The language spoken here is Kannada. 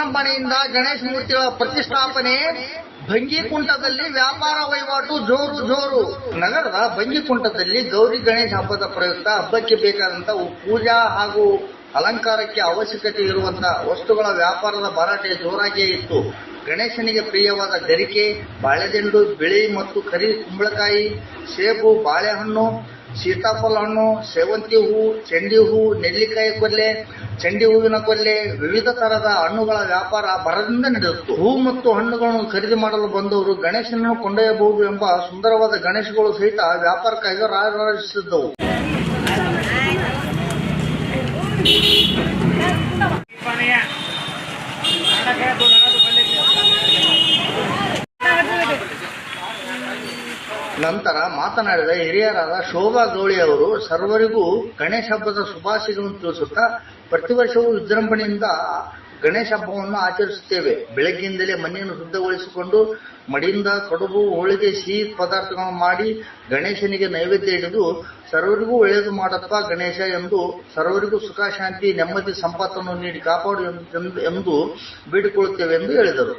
ವಿಜೃಂಭಣೆಯಿಂದ ಗಣೇಶ ಮೂರ್ತಿಗಳ ಪ್ರತಿಷ್ಠಾಪನೆ. ಭಂಗಿಕುಂಟದಲ್ಲಿ ವ್ಯಾಪಾರ ವಹಿವಾಟು ಜೋರು. ನಗರದ ಭಂಗಿಕುಂಟದಲ್ಲಿ ಗೌರಿ ಗಣೇಶ ಹಬ್ಬದ ಪ್ರಯುಕ್ತ ಹಬ್ಬಕ್ಕೆ ಬೇಕಾದಂತಹ ಪೂಜಾ ಹಾಗೂ ಅಲಂಕಾರಕ್ಕೆ ಅವಶ್ಯಕತೆ ಇರುವಂತಹ ವಸ್ತುಗಳ ವ್ಯಾಪಾರದ ಭರಾಟೆ ಜೋರಾಗಿಯೇ ಇತ್ತು. ಗಣೇಶನಿಗೆ ಪ್ರಿಯವಾದ ಗರಿಕೆ, ಬಾಳೆದಿಂಡು, ಬಿಳಿ ಮತ್ತು ಕರಿ ಕುಂಬಳಕಾಯಿ, ಸೇಬು, ಬಾಳೆಹಣ್ಣು, ಸೀತಾಫಲ ಹಣ್ಣು, ಸೇವಂತಿ ಹೂ, ಚೆಂಡಿ ಹೂ, ನೆಲ್ಲಿಕಾಯಿ ಕೊಲ್ಲೆ, ಚೆಂಡಿ ಹೂವಿನ ಕೊಲ್ಲೆ, ವಿವಿಧ ತರಹದ ಹಣ್ಣುಗಳ ವ್ಯಾಪಾರ ಭರದಿಂದ ನಡೆಯಿತು. ಹೂ ಮತ್ತು ಹಣ್ಣುಗಳನ್ನು ಖರೀದಿ ಮಾಡಲು ಬಂದವರು ಗಣೇಶನನ್ನು ಕೊಂಡೊಯ್ಯಬಹುದು ಎಂಬ ಸುಂದರವಾದ ಗಣೇಶಗಳು ಸಹಿತ ವ್ಯಾಪಾರಕ್ಕಾಗಿ ರಾರಾಜಿಸಿದ್ದವು. ನಂತರ ಮಾತನಾಡಿದ ಹಿರಿಯರಾದ ಶೋಭಾ ಗೌಳಿ ಅವರು ಸರ್ವರಿಗೂ ಗಣೇಶ ಹಬ್ಬದ ಶುಭಾಶಯಗಳನ್ನು ತಿಳಿಸುತ್ತಾ, ಪ್ರತಿ ವರ್ಷವೂ ವಿಜೃಂಭಣೆಯಿಂದ ಗಣೇಶ ಹಬ್ಬವನ್ನು ಆಚರಿಸುತ್ತೇವೆ. ಬೆಳಗ್ಗೆಯಿಂದಲೇ ಮನೆಯನ್ನು ಶುದ್ಧಗೊಳಿಸಿಕೊಂಡು ಮಡಿಯಿಂದ ಕಡುಬು, ಹೋಳಿಗೆ, ಸಿಹಿ ಪದಾರ್ಥಗಳನ್ನು ಮಾಡಿ ಗಣೇಶನಿಗೆ ನೈವೇದ್ಯ ಹಿಡಿದು ಸರ್ವರಿಗೂ ಒಳ್ಳೆಯದು ಮಾಡಪ್ಪ ಗಣೇಶ ಎಂದು ಸರ್ವರಿಗೂ ಸುಖ, ಶಾಂತಿ, ನೆಮ್ಮದಿ, ಸಂಪತ್ತನ್ನು ನೀಡಿ ಕಾಪಾಡು ಎಂದು ಬೇಡಿಕೊಳ್ಳುತ್ತೇವೆ ಎಂದು ಹೇಳಿದರು.